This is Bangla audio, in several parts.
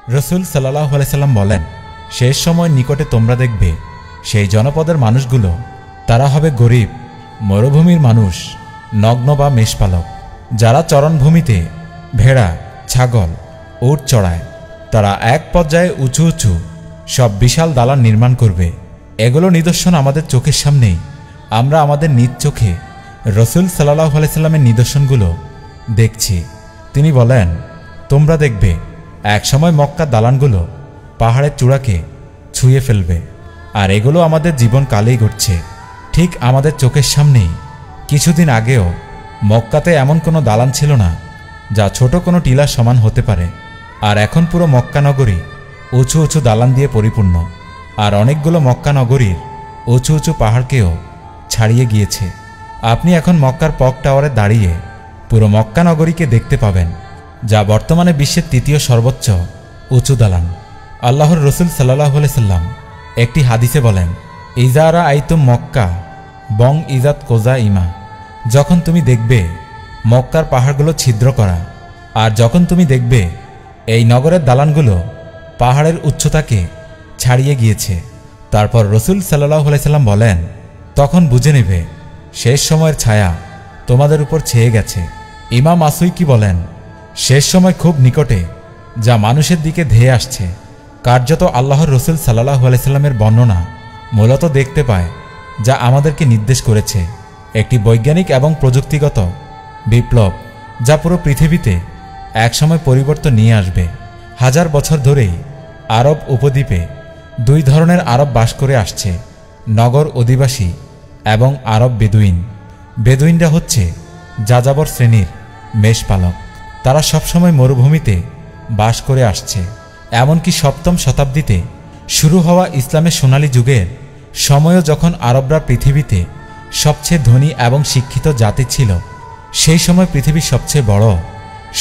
রসুল সাল্লাল্লাহু আলাইহি সাল্লাম বলেন, শেষ সময় নিকটে তোমরা দেখবে সেই জনপদের মানুষগুলো তারা হবে গরিব, মরুভূমির মানুষ, নগ্ন বা মেষপালক, যারা চরণভূমিতে ভেড়া, ছাগল, উট চড়ায়। তারা এক পর্যায়ে উঁচু উঁচু সব বিশাল দালান নির্মাণ করবে। এগুলো নিদর্শন আমাদের চোখের সামনেই। আমরা আমাদের নিজ চোখে রসুল সাল্লাল্লাহু আলাইহি সাল্লামের নিদর্শনগুলো দেখছি। তিনি বলেন, তোমরা দেখবে একসময় মক্কার দালানগুলো পাহাড়ের চূড়াকে ছুঁয়ে ফেলবে। আর এগুলো আমাদের জীবনকালেই ঘটছে, ঠিক আমাদের চোখের সামনেই। কিছুদিন আগেও মক্কাতে এমন কোনো দালান ছিল না যা ছোট কোনো টিলার সমান হতে পারে। আর এখন পুরো মক্কা নগরী উঁচু উঁচু দালান দিয়ে পরিপূর্ণ। আর অনেকগুলো মক্কা নগরীর উঁচু উঁচু পাহাড়কেও ছাড়িয়ে গিয়েছে। আপনি এখন মক্কার পক টাওয়ারে দাঁড়িয়ে পুরো মক্কা নগরীকে দেখতে পাবেন, যা বর্তমানে বিশ্বের তৃতীয় সর্বোচ্চ উঁচু দালান। আল্লাহর রসুল সাল্লাল্লাহু আলাইহি সাল্লাম একটি হাদিসে বলেন, ইজারা আইতুম মক্কা বং ইজাত কোজা ইমা। যখন তুমি দেখবে মক্কার পাহাড়গুলো ছিদ্র করা, আর যখন তুমি দেখবে এই নগরের দালানগুলো পাহাড়ের উচ্চতাকে ছাড়িয়ে গিয়েছে, তারপর রসুল সাল্লাল্লাহু আলাইহি সাল্লাম বলেন, তখন বুঝে নেবে শেষ সময়ের ছায়া তোমাদের উপর ছেয়ে গেছে। ইমাম আসুইকি বলেন, শেষ সময় খুব নিকটে, যা মানুষের দিকে ধেয়ে আসছে। কার্যত আল্লাহর রসুল সাল্লাল্লাহু আলাইহি সাল্লামের বর্ণনা মূলত দেখতে পায়, যা আমাদেরকে নির্দেশ করেছে একটি বৈজ্ঞানিক এবং প্রযুক্তিগত বিপ্লব, যা পুরো পৃথিবীতে একসময় পরিবর্তন নিয়ে আসবে। হাজার বছর ধরেই আরব উপদ্বীপে দুই ধরনের আরব বাস করে আসছে, নগর অধিবাসী এবং আরব বেদুইন। বেদুইনরা হচ্ছে যাযাবর শ্রেণীর মেষপালক। তারা সবসময় মরুভূমিতে বাস করে আসছে। এমনকি সপ্তম শতাব্দীতে শুরু হওয়া ইসলামের সোনালী যুগের সময়ও যখন আরবরা পৃথিবীতে সবচেয়ে ধনী এবং শিক্ষিত জাতি ছিল, সেই সময় পৃথিবীর সবচেয়ে বড়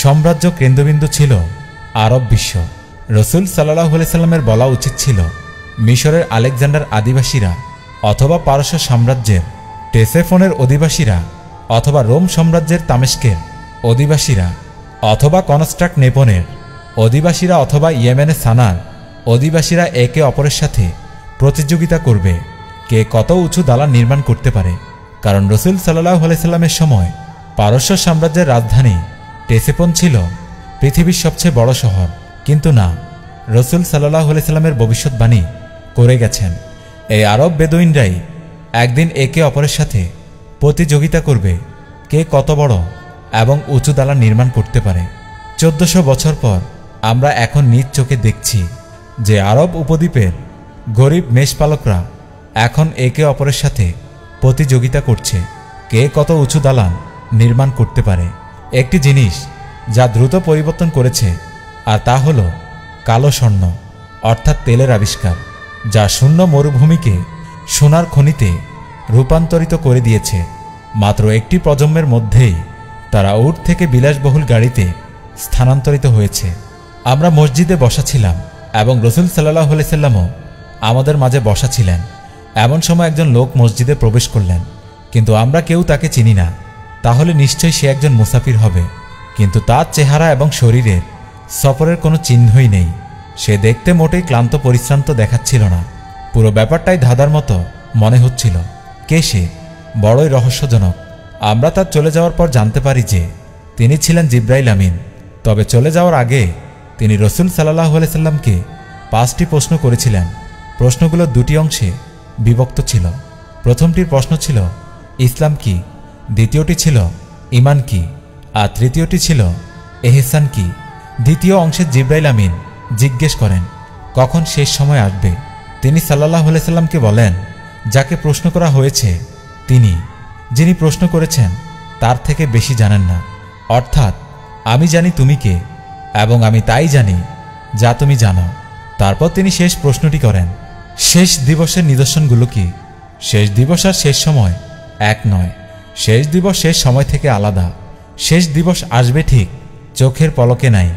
সাম্রাজ্য কেন্দ্রবিন্দু ছিল আরব বিশ্ব। রসুল সাল্লাল্লাহু আলাইহি সাল্লামের বলা উচিত ছিল, মিশরের আলেকজান্ডার আদিবাসীরা, অথবা পারস্য সাম্রাজ্যের টেসেফোনের অধিবাসীরা, অথবা রোম সাম্রাজ্যের তামেস্কের অধিবাসীরা, অথবা কনস্ট্রাক্ট নেপনের অধিবাসীরা, অথবা ইয়েমেনের সানার অধিবাসীরা একে অপরের সাথে প্রতিযোগিতা করবে কে কত উঁচু দালান নির্মাণ করতে পারে। কারণ রসুল সাল্লাল্লাহু আলাইহি সাল্লামের সময় পারস্য সাম্রাজ্যের রাজধানী টেসেফোন ছিল পৃথিবীর সবচেয়ে বড় শহর। কিন্তু না, রসুল সাল্লাল্লাহু আলাইহি সাল্লামের ভবিষ্যৎবাণী করে গেছেন, এই আরব বেদুইনরাই একদিন একে অপরের সাথে প্রতিযোগিতা করবে কে কত বড় এবং উঁচু দালান নির্মাণ করতে পারে। 1400 বছর পর আমরা এখন নিজ চোখে দেখছি যে আরব উপদ্বীপের গরিব মেষপালকরা এখন একে অপরের সাথে প্রতিযোগিতা করছে কে কত উঁচু দালান নির্মাণ করতে পারে। একটি জিনিস যা দ্রুত পরিবর্তন করেছে, আর তা হল কালো স্বর্ণ, অর্থাৎ তেলের আবিষ্কার, যা শূন্য মরুভূমিকে সোনার খনিতে রূপান্তরিত করে দিয়েছে। মাত্র একটি প্রজন্মের মধ্যেই তারা উট থেকে বিলাসবহুল গাড়িতে স্থানান্তরিত হয়েছে। আমরা মসজিদে বসা ছিলাম এবং রসুল সাল্লাল্লাহু আলাইহি সাল্লামও আমাদের মাঝে বসা ছিলেন। এমন সময় একজন লোক মসজিদে প্রবেশ করলেন, কিন্তু আমরা কেউ তাকে চিনি না। তাহলে নিশ্চয়ই সে একজন মুসাফির হবে, কিন্তু তার চেহারা এবং শরীরের সফরের কোনো চিহ্নই নেই। সে দেখতে মোটেই ক্লান্ত পরিশ্রান্ত দেখাচ্ছিল না। পুরো ব্যাপারটাই ধাঁধার মতো মনে হচ্ছিল। কে সে? বড়ই রহস্যজনক। আমরা তার চলে যাওয়ার পর জানতে পারি যে তিনি ছিলেন জিব্রাইল আমিন। তবে চলে যাওয়ার আগে তিনি রসুল সাল্লাল্লাহু আলাইহি সাল্লামকে 5টি প্রশ্ন করেছিলেন। প্রশ্নগুলো 2টি অংশে বিভক্ত ছিল। প্রথমটির প্রশ্ন ছিল ইসলাম কি, দ্বিতীয়টি ছিল ঈমান কি, আর তৃতীয়টি ছিল এহসান কি। দ্বিতীয় অংশে জিব্রাইল আমিন জিজ্ঞেস করেন কখন শেষ সময় আসবে। তিনি সাল্লাল্লাহু আলাইহি সাল্লামকে বলেন, যাকে প্রশ্ন করা হয়েছে তিনি, যিনি প্রশ্ন করেছেন তার থেকে বেশি জানেন না। অর্থাৎ আমি জানি তুমি কে, এবং আমি তাই জানি যা তুমি জানো। তারপর তিনি শেষ প্রশ্নটি করেন, শেষ দিবসের নিদর্শনগুলো কি? শেষ দিবস আর শেষ সময় এক নয়। শেষ দিবস শেষ সময় থেকে আলাদা। শেষ দিবস আসবে ঠিক চোখের পলকে নাই।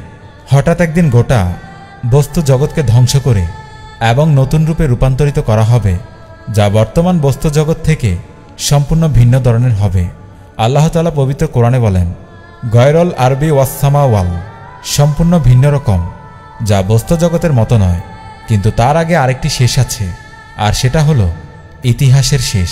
হঠাৎ একদিন গোটা বস্তু জগৎকে ধ্বংস করে এবং নতুন রূপে রূপান্তরিত করা হবে, যা বর্তমান বস্তু জগৎ থেকে সম্পূর্ণ ভিন্ন ধরনের হবে। আল্লাহ তাআলা পবিত্র কোরআনে বলেন, গয়রল আরবি ওয়াসসামা ওয়াল, সম্পূর্ণ ভিন্ন রকম যা বস্তু জগতের মতো নয়, কিন্তু তার আগে আরেকটি শেষ আছে, আর সেটা হলো ইতিহাসের শেষ।